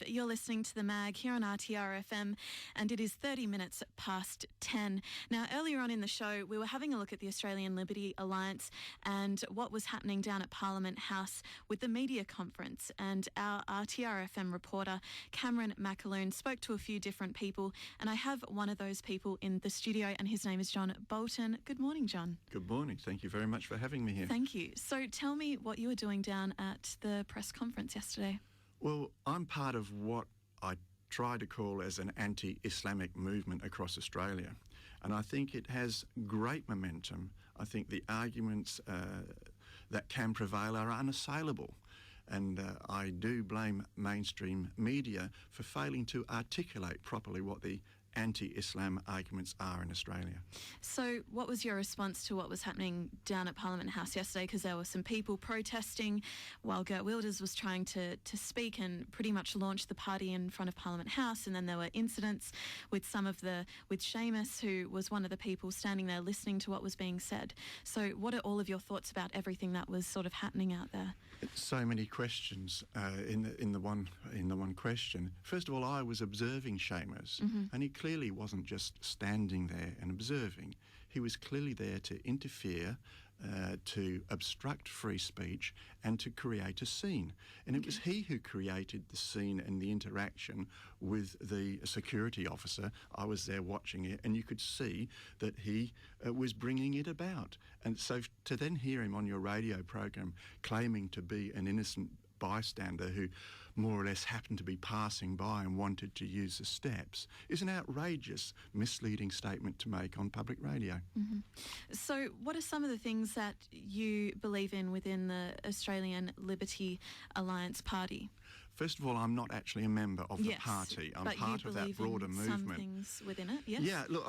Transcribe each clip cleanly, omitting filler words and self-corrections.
You're listening to The Mag here on RTR FM, and it is 30 minutes past 10. Now, earlier on in the show, we were having a look at the Australian Liberty Alliance and what was happening down at Parliament House with the media conference. And our RTR FM reporter, Cameron McAloon, spoke to a few different people, and I have one of those people in the studio, and his name is John Bolton. Good morning, John. Good morning. Thank you very much for having me here. Thank you. So tell me what you were doing down at the press conference yesterday. Well, I'm part of what I try to call as an anti-Islamic movement across Australia, and I think it has great momentum. I think the arguments that can prevail are unassailable, and I do blame mainstream media for failing to articulate properly what the anti-Islam arguments are in Australia. So what was your response to what was happening down at Parliament House yesterday? Because there were some people protesting while Geert Wilders was trying to speak and pretty much launch the party in front of Parliament House, and then there were incidents with with Seamus, who was one of the people standing there listening to what was being said. So what are all of your thoughts about everything that was sort of happening out there? So many questions in the one question. First of all, I was observing Seamus, and he clearly wasn't just standing there and observing. He was clearly there to interfere, to obstruct free speech, and to create a scene. And it was he who created the scene and the interaction with the security officer. I was there watching it, and you could see that he was bringing it about. And so to then hear him on your radio program claiming to be an innocent bystander who more or less happened to be passing by and wanted to use the steps is an outrageous, misleading statement to make on public radio. So what are some of the things that you believe in within the Australian Liberty Alliance party? First of all, I'm not actually a member of the party. I'm part of that broader movement. Some things within it, yes? Yeah, look,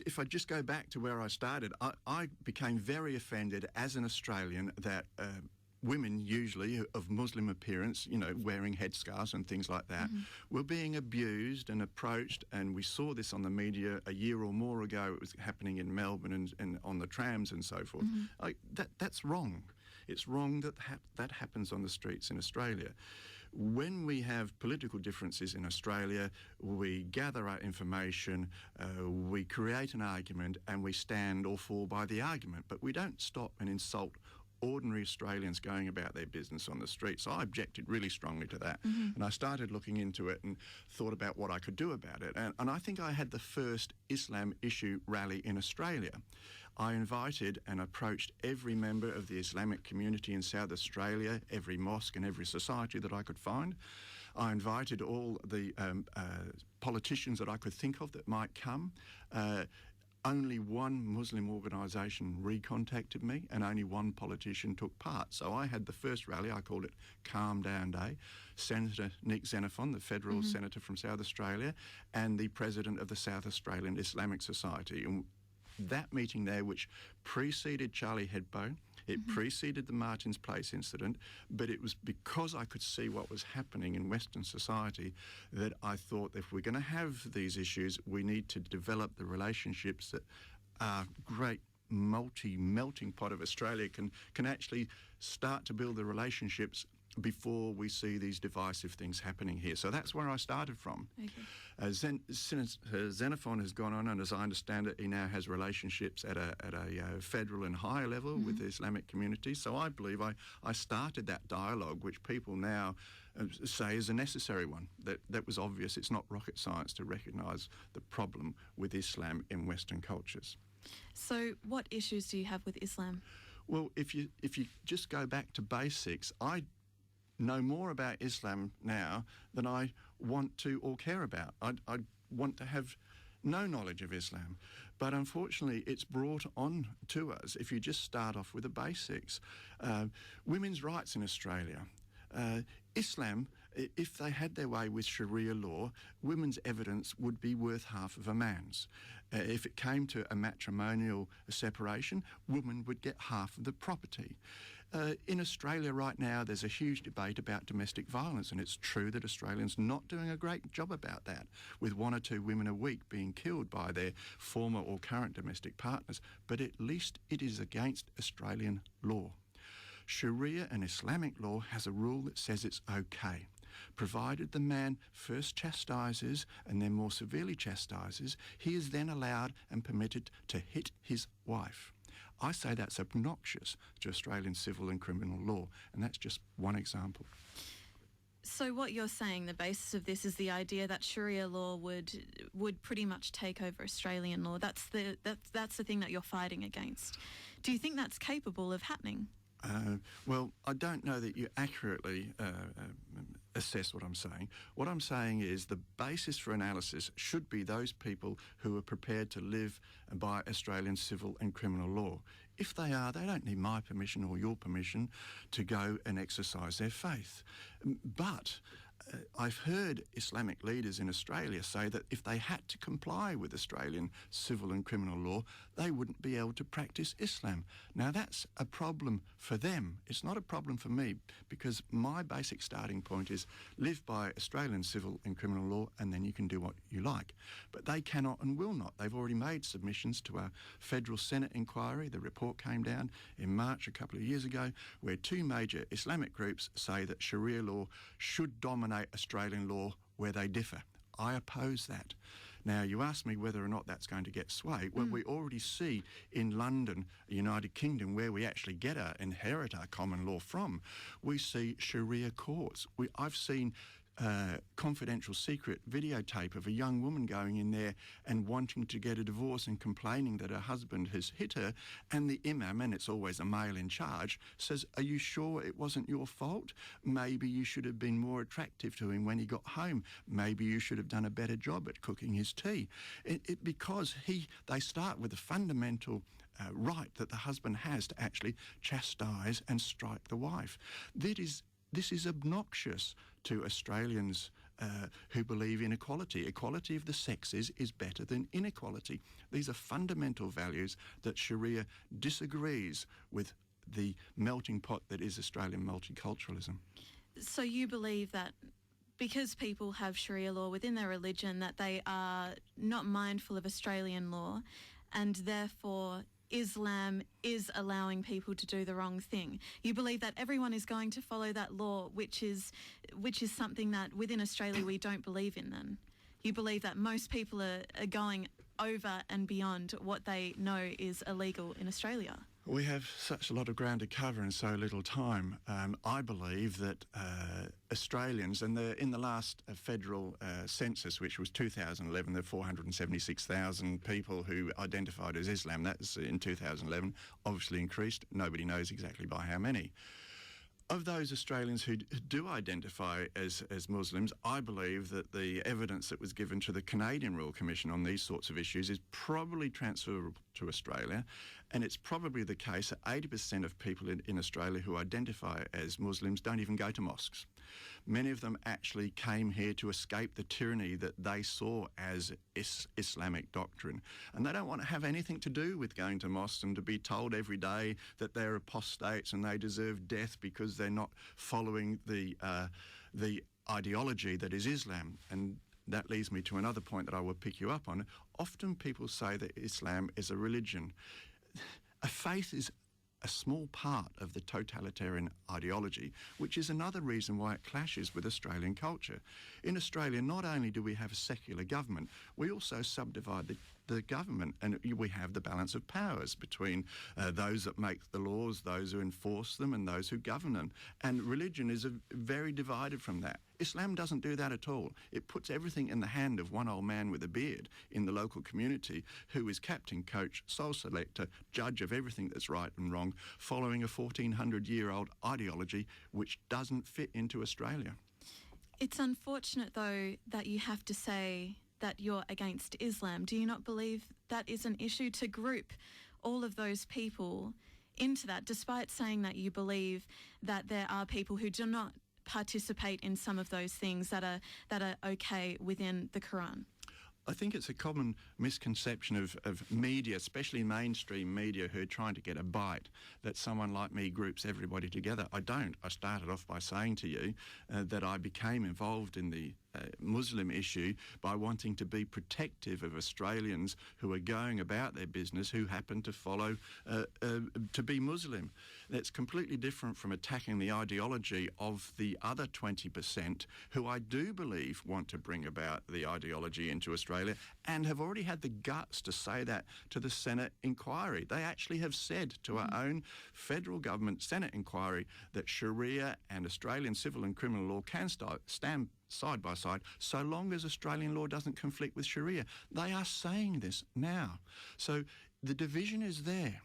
if I just go back to where I started, I became very offended as an Australian that women, usually of Muslim appearance, wearing headscarves and things like that, were being abused and approached, and we saw this on the media a year or more ago. It was happening in Melbourne and on the trams and so forth. That's wrong. It's wrong that that happens on the streets in Australia. When we have political differences in Australia, we gather our information, we create an argument, and we stand or fall by the argument, but we don't stop and insult ordinary Australians going about their business on the street. So I objected really strongly to that. And I started looking into it and thought about what I could do about it. And I think I had the first Islam issue rally in Australia. I invited and approached every member of the Islamic community in South Australia, every mosque and every society that I could find. I invited all the politicians that I could think of that might come. Only one Muslim organisation recontacted me, and only one politician took part. So I had the first rally, I called it Calm Down Day. Senator Nick Xenophon, the federal senator from South Australia, and the president of the South Australian Islamic Society. And that meeting there, which preceded Charlie Hebdo, it preceded the Martins Place incident, but it was because I could see what was happening in Western society that I thought if we're going to have these issues, we need to develop the relationships that our great melting pot of Australia can actually start to build the relationships before we see these divisive things happening here. So that's where I started from. Xenophon has gone on, and as I understand it, he now has relationships at a federal and higher level with the Islamic community. So I believe I started that dialogue, which people now say is a necessary one. That was obvious. It's not rocket science to recognise the problem with Islam in Western cultures. So what issues do you have with Islam? Well, if you just go back to basics, I know more about Islam now than I want to or care about. I want to have no knowledge of Islam. But unfortunately, it's brought on to us if you just start off with the basics. Women's rights in Australia. Islam, if they had their way with Sharia law, women's evidence would be worth half of a man's. If it came to a matrimonial separation, women would get half of the property. In Australia right now, there's a huge debate about domestic violence, and it's true that Australians are not doing a great job about that, with 1 or 2 women a week being killed by their former or current domestic partners, but at least it is against Australian law. Sharia and Islamic law has a rule that says it's okay. provided the man first chastises and then more severely chastises, he is then allowed and permitted to hit his wife. I say that's obnoxious to Australian civil and criminal law, and that's just one example. So what you're saying, the basis of this is the idea that Sharia law would pretty much take over Australian law. That's the thing that you're fighting against. Do you think that's capable of happening? Well, I don't know that you accurately assess what I'm saying. What I'm saying is the basis for analysis should be those people who are prepared to live by Australian civil and criminal law. If they are, they don't need my permission or your permission to go and exercise their faith. But I've heard Islamic leaders in Australia say that if they had to comply with Australian civil and criminal law, they wouldn't be able to practice Islam. Now, that's a problem for them. It's not a problem for me, because my basic starting point is live by Australian civil and criminal law, and then you can do what you like. But they cannot and will not. They've already made submissions to our Federal Senate inquiry. The report came down in March a couple of years ago, where two major Islamic groups say that Sharia law should dominate Australian law where they differ. I oppose that. Now, you ask me whether or not that's going to get sway. Well, we already see in London, United Kingdom, where we actually inherit our common law from, we see Sharia courts. I've seen confidential secret videotape of a young woman going in there and wanting to get a divorce and complaining that her husband has hit her, and the imam, and it's always a male in charge, says, "Are you sure it wasn't your fault? Maybe you should have been more attractive to him when he got home. Maybe you should have done a better job at cooking his tea." Because they start with a fundamental right that the husband has to actually chastise and strike the wife. This is obnoxious to Australians who believe in equality. Equality of the sexes is better than inequality. These are fundamental values that Sharia disagrees with the melting pot that is Australian multiculturalism. So you believe that because people have Sharia law within their religion, that they are not mindful of Australian law, and therefore Islam is allowing people to do the wrong thing. You believe that everyone is going to follow that law, which is something that within Australia we don't believe in then. You believe that most people are going over and beyond what they know is illegal in Australia. We have such a lot of ground to cover in so little time. I believe that Australians, and in the last federal census, which was 2011, there were 476,000 people who identified as Islam. That's in 2011, obviously increased. Nobody knows exactly by how many. Of those Australians who do identify as Muslims, I believe that the evidence that was given to the Canadian Royal Commission on these sorts of issues is probably transferable to Australia, and it's probably the case that 80% of people in Australia who identify as Muslims don't even go to mosques. Many of them actually came here to escape the tyranny that they saw as Islamic doctrine. And they don't want to have anything to do with going to mosques and to be told every day that they're apostates and they deserve death because they're not following the ideology that is Islam. And that leads me to another point that I will pick you up on. Often people say that Islam is a religion. A faith is a small part of the totalitarian ideology, which is another reason why it clashes with Australian culture. In Australia, not only do we have a secular government, we also subdivide the government, and we have the balance of powers between those that make the laws, those who enforce them, and those who govern them. And religion is very divided from that. Islam doesn't do that at all. It puts everything in the hand of one old man with a beard in the local community who is captain, coach, soul selector, judge of everything that's right and wrong, following a 1400-year-old ideology which doesn't fit into Australia. It's unfortunate, though, that you have to say that you're against Islam. Do you not believe that is an issue to group all of those people into that, despite saying that you believe that there are people who do not participate in some of those things that are okay within the Quran? I think it's a common misconception of media, especially mainstream media, who are trying to get a bite, that someone like me groups everybody together. I don't. I started off by saying to you that I became involved in the Muslim issue by wanting to be protective of Australians who are going about their business who happen to follow to be Muslim. That's completely different from attacking the ideology of the other 20% who I do believe want to bring about the ideology into Australia and have already had the guts to say that to the Senate inquiry. They actually have said to our own federal government Senate inquiry that Sharia and Australian civil and criminal law can stand side by side so long as Australian law doesn't conflict with Sharia. They are saying this now. So the division is there.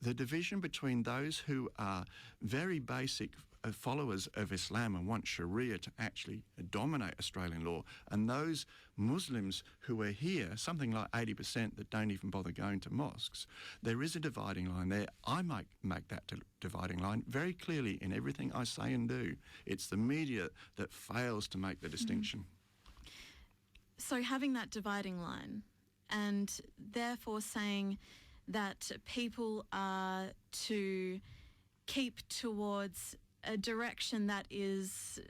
The division between those who are very basic followers of Islam and want Sharia to actually dominate Australian law, and those Muslims who are here, something like 80% that don't even bother going to mosques. There is a dividing line there. I might make that dividing line very clearly in everything I say and do. It's the media that fails to make the distinction. So having that dividing line and therefore saying that people are to keep towards a direction that is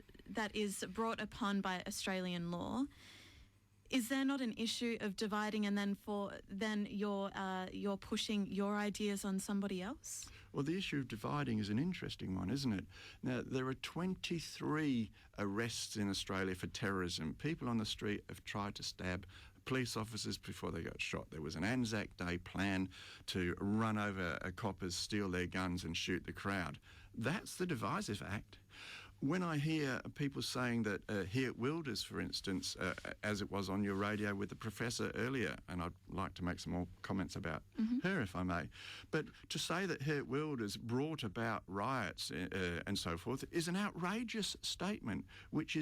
brought upon by Australian law, is there not an issue of dividing and then you're pushing your ideas on somebody else? Well, the issue of dividing is an interesting one, isn't it? Now, there are 23 arrests in Australia for terrorism. People on the street have tried to stab police officers before they got shot. There was an Anzac Day plan to run over coppers, steal their guns and shoot the crowd. That's the divisive act. When I hear people saying that here at Wilders, for instance, as it was on your radio with the professor earlier, and I'd like to make some more comments about her, if I may, but to say that here at Wilders brought about riots and so forth is an outrageous statement, which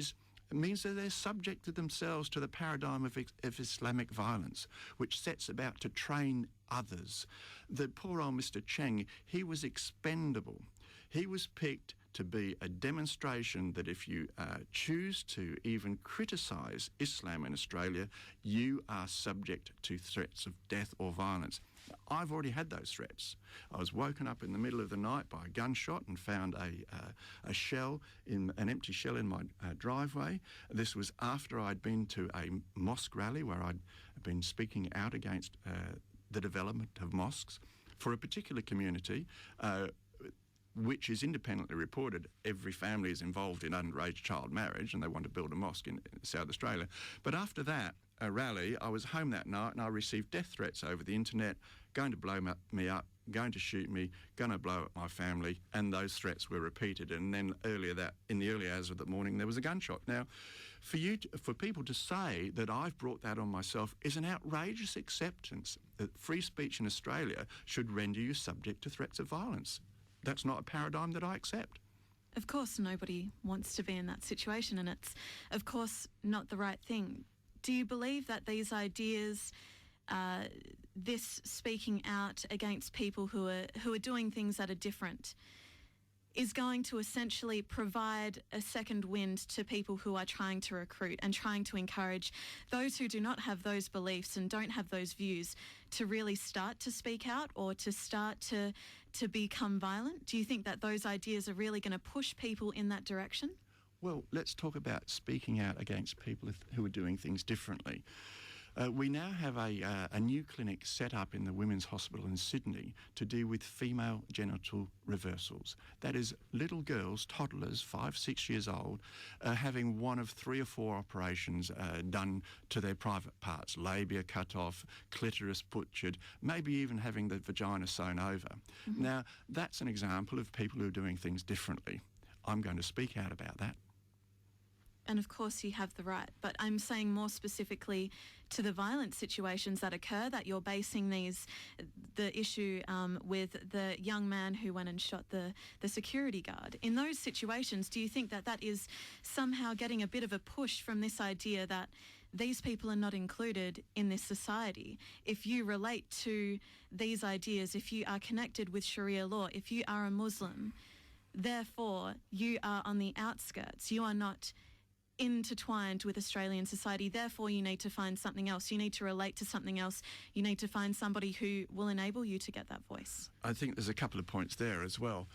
means that they're subjected themselves to the paradigm of Islamic violence, which sets about to train others. The poor old Mr. Cheng, he was expendable. He was picked to be a demonstration that if you choose to even criticise Islam in Australia, you are subject to threats of death or violence. I've already had those threats. I was woken up in the middle of the night by a gunshot and found a shell, an empty shell in my driveway. This was after I'd been to a mosque rally where I'd been speaking out against the development of mosques for a particular community, which is independently reported. Every family is involved in underage child marriage and they want to build a mosque in South Australia. But after that rally, I was home that night and I received death threats over the internet, going to blow me up, going to shoot me, going to blow up my family, and those threats were repeated. And then in the early hours of the morning, there was a gunshot. Now, for people to say that I've brought that on myself is an outrageous acceptance that free speech in Australia should render you subject to threats of violence. That's not a paradigm that I accept. Of course, nobody wants to be in that situation, and it's, of course, not the right thing. Do you believe that these ideas, this speaking out against people who are doing things that are different, is going to essentially provide a second wind to people who are trying to recruit and trying to encourage those who do not have those beliefs and don't have those views to really start to speak out or to start to become violent? Do you think that those ideas are really going to push people in that direction? Well, let's talk about speaking out against people who are doing things differently. We now have a new clinic set up in the Women's Hospital in Sydney to deal with female genital reversals. That is, little girls, toddlers, 5, 6 years old, having one of 3 or 4 operations done to their private parts, labia cut off, clitoris butchered, maybe even having the vagina sewn over. Now, that's an example of people who are doing things differently. I'm going to speak out about that. And of course you have the right, but I'm saying more specifically to the violent situations that occur, that you're basing the issue with the young man who went and shot the security guard. In those situations, do you think that is somehow getting a bit of a push from this idea that these people are not included in this society? If you relate to these ideas, if you are connected with Sharia law, if you are a Muslim, therefore you are on the outskirts, you are not intertwined with Australian society, therefore you need to find something else, you need to relate to something else, you need to find somebody who will enable you to get that voice. I think there's a couple of points there as well.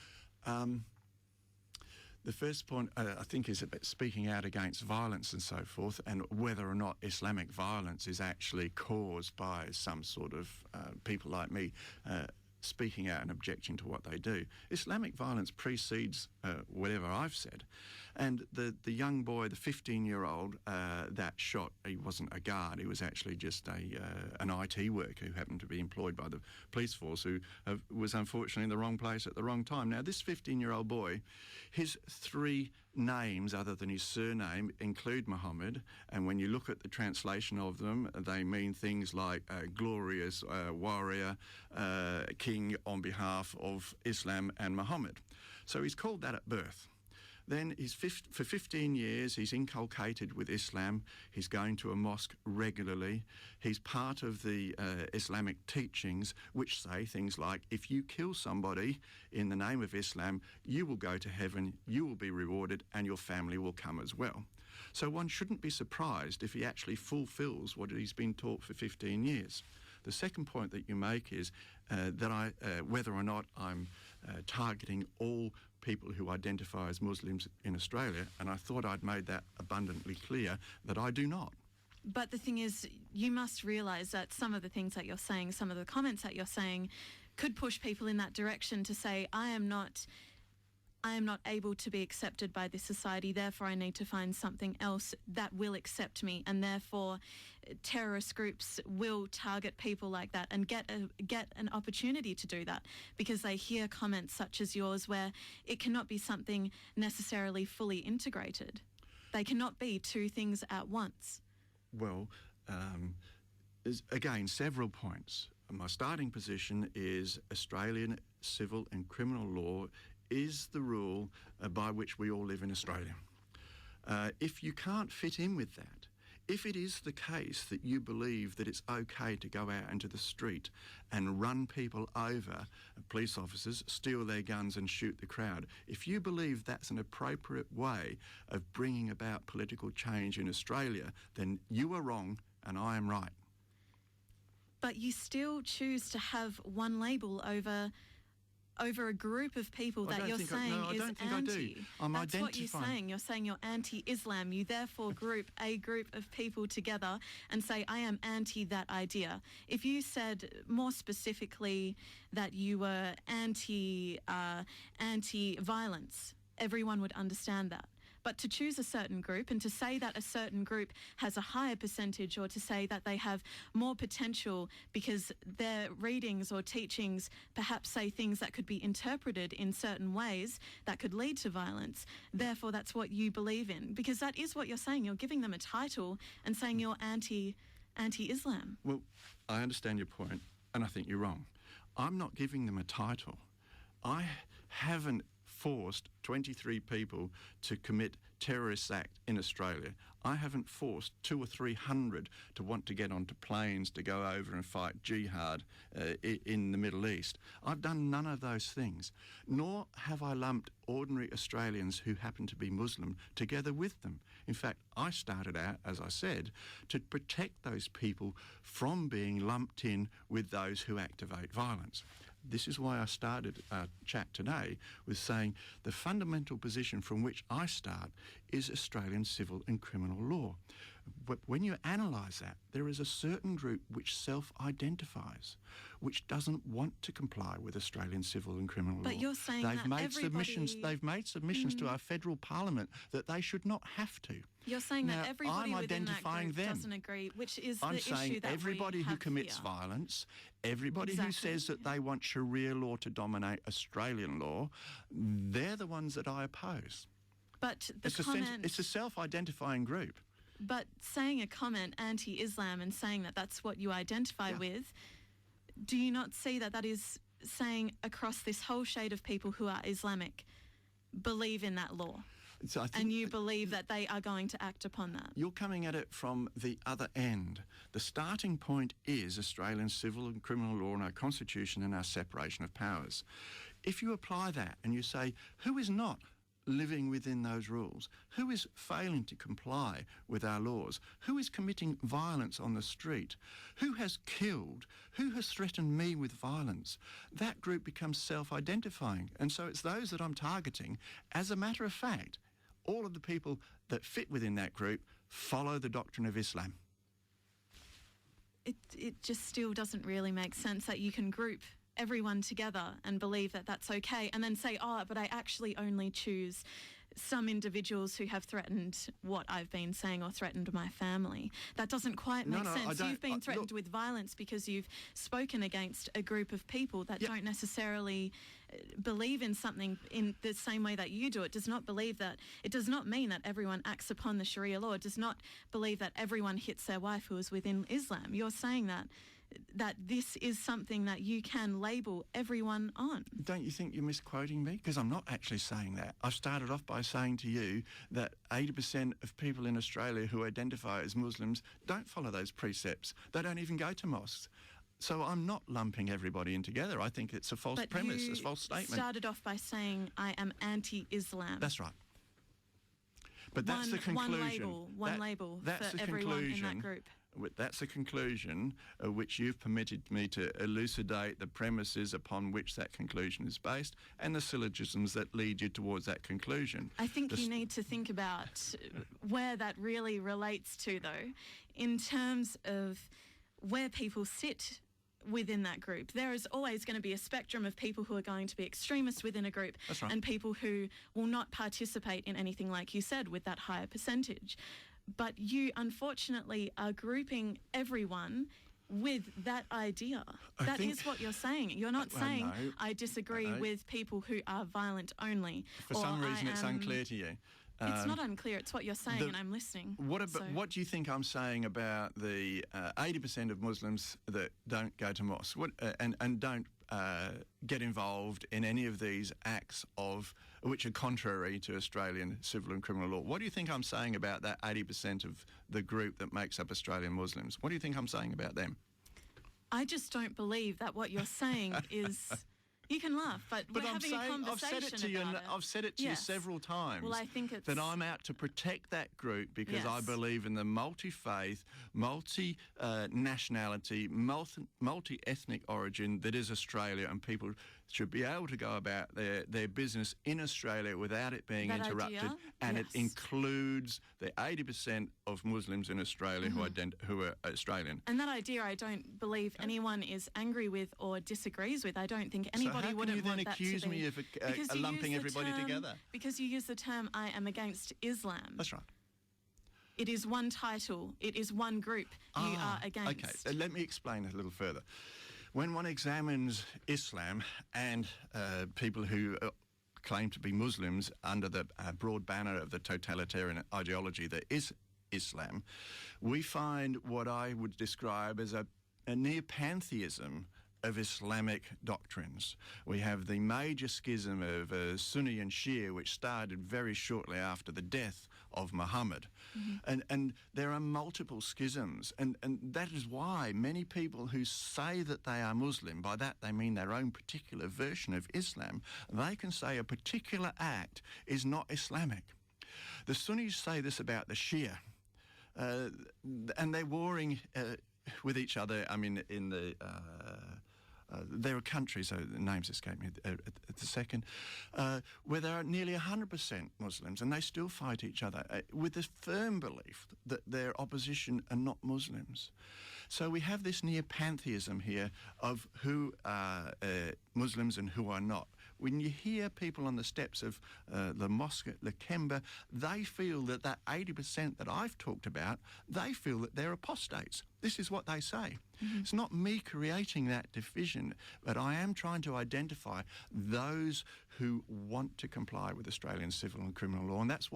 The first point, I think, is about speaking out against violence and so forth, and whether or not Islamic violence is actually caused by some sort of people like me speaking out and objecting to what they do. Islamic violence precedes whatever I've said. And the young boy, the 15-year-old that shot, he wasn't a guard, he was actually just an IT worker who happened to be employed by the police force, who was unfortunately in the wrong place at the wrong time. Now, this 15-year-old boy, his 3 names other than his surname include Muhammad, and when you look at the translation of them, they mean things like glorious warrior, king on behalf of Islam and Muhammad. So he's called that at birth. Then for 15 years, he's inculcated with Islam. He's going to a mosque regularly. He's part of the Islamic teachings, which say things like, if you kill somebody in the name of Islam, you will go to heaven, you will be rewarded, and your family will come as well. So one shouldn't be surprised if he actually fulfills what he's been taught for 15 years. The second point that you make is that whether or not I'm targeting all people who identify as Muslims in Australia, and I thought I'd made that abundantly clear that I do not. But the thing is, you must realise that some of the things that you're saying, some of the comments that you're saying, could push people in that direction to say, I am not able to be accepted by this society, therefore I need to find something else that will accept me, and therefore terrorist groups will target people like that and get an opportunity to do that because they hear comments such as yours where it cannot be something necessarily fully integrated. They cannot be 2 things at once. Well, there's, again, several points. My starting position is Australian civil and criminal law is the rule by which we all live in Australia. If you can't fit in with that, if it is the case that you believe that it's okay to go out into the street and run people over, police officers, steal their guns and shoot the crowd, if you believe that's an appropriate way of bringing about political change in Australia, then you are wrong and I am right. But you still choose to have one label over a group of people that you're saying is anti. That's what you're saying. You're saying you're anti-Islam. You therefore group a group of people together and say, I am anti that idea. If you said more specifically that you were anti-violence, everyone would understand that. But to choose a certain group and to say that a certain group has a higher percentage, or to say that they have more potential because their readings or teachings perhaps say things that could be interpreted in certain ways that could lead to violence, therefore that's what you believe in. Because that is what you're saying. You're giving them a title and saying you're anti-Islam. Well, I understand your point, and I think you're wrong. I'm not giving them a title. I haven't forced 23 people to commit terrorist act in Australia. I haven't forced 200 or 300 to want to get onto planes to go over and fight jihad in the Middle East. I've done none of those things, nor have I lumped ordinary Australians who happen to be Muslim together with them. In fact, I started out, as I said, to protect those people from being lumped in with those who activate violence. This is why I started our chat today with saying the fundamental position from which I start is Australian civil and criminal law. But when you analyse that, there is a certain group which self-identifies, which doesn't want to comply with Australian civil and criminal law. But you're saying that everybody... They've made submissions to our federal parliament that they should not have to. You're saying now, that everybody I'm within identifying that group them. doesn't agree, which is I'm the saying issue that everybody we who have commits here. violence, everybody who says that they want Sharia law to dominate Australian law, they're the ones that I oppose. But It's a self-identifying group. But saying a comment anti-Islam and saying that that's what you identify with, do you not see that that is saying across this whole shade of people who are Islamic believe in that law? So I think and you believe that they are going to act upon that? You're coming at it from the other end. The starting point is Australian civil and criminal law and our constitution and our separation of powers. If you apply that and you say, who is not living within those rules? Who is failing to comply with our laws? Who is committing violence on the street? Who has killed? Who has threatened me with violence? That group becomes self-identifying. And so it's those that I'm targeting. As a matter of fact, all of the people that fit within that group follow the doctrine of Islam. It just still doesn't really make sense that you can group everyone together and believe that that's okay, and then say, oh, but I actually only choose some individuals who have threatened what I've been saying or threatened my family. That doesn't quite make sense. You've been threatened with violence because you've spoken against a group of people that don't necessarily believe in something in the same way that you do. It does not believe that. It does not mean that everyone acts upon the Sharia law. It does not believe that everyone hits their wife who is within Islam. You're saying that this is something that you can label everyone on. Don't you think you're misquoting me? Because I'm not actually saying that. I started off by saying to you that 80% of people in Australia who identify as Muslims don't follow those precepts. They don't even go to mosques. So I'm not lumping everybody in together. I think it's a false premise, a false statement. You started off by saying, I am anti-Islam. That's right. But that's the conclusion. One label for everyone in that group. That's a conclusion which you've permitted me to elucidate the premises upon which that conclusion is based and the syllogisms that lead you towards that conclusion. I think you need to think about where that really relates to, though, in terms of where people sit within that group. There is always going to be a spectrum of people who are going to be extremists within a group. That's right. And people who will not participate in anything, like you said, with that higher percentage. But you, unfortunately, are grouping everyone with that idea. That is what you're saying. You're not saying, no, I disagree with people who are violent only. For some reason, it's unclear to you. It's not unclear. It's what you're saying, and I'm listening. What do you think I'm saying about the 80% of Muslims that don't go to mosque and don't get involved in any of these acts which are contrary to Australian civil and criminal law? What do you think I'm saying about that 80% of the group that makes up Australian Muslims? What do you think I'm saying about them? I just don't believe that what you're saying is... You can laugh, but we're having a conversation I've said it to you, about it. I've said it to you several times. Well, I think it's... that I'm out to protect that group because I believe in the multi-faith, multi-nationality, multi-ethnic origin that is Australia, and people should be able to go about their business in Australia without it being interrupted. And it includes the 80% of Muslims in Australia who are Australian. And that idea I don't believe anyone is angry with or disagrees with. I don't think anybody wouldn't want that to be. So how can you then accuse me of lumping everybody together? Because you use the term, I am against Islam. That's right. It is one title. It is one group you are against. Okay, let me explain a little further. When one examines Islam and people who claim to be Muslims under the broad banner of the totalitarian ideology that is Islam, we find what I would describe as a near-pantheism of Islamic doctrines. We have the major schism of Sunni and Shia, which started very shortly after the death of Muhammad. And there are multiple schisms, and that is why many people who say that they are Muslim, by that they mean their own particular version of Islam, they can say a particular act is not Islamic. The Sunnis say this about the Shia, and they're warring with each other. I mean, in the... there are countries, the names escape me at the second, where there are nearly 100% Muslims, and they still fight each other with this firm belief that their opposition are not Muslims. So we have this near-pantheism here of who are Muslims and who are not. When you hear people on the steps of the mosque at Lakemba, they feel that 80% that I've talked about, they feel that they're apostates. This is what they say. It's not me creating that division, but I am trying to identify those who want to comply with Australian civil and criminal law, and that's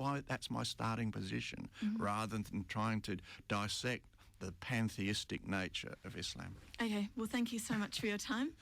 my starting position, rather than trying to dissect the pantheistic nature of Islam. Okay, well, thank you so much for your time.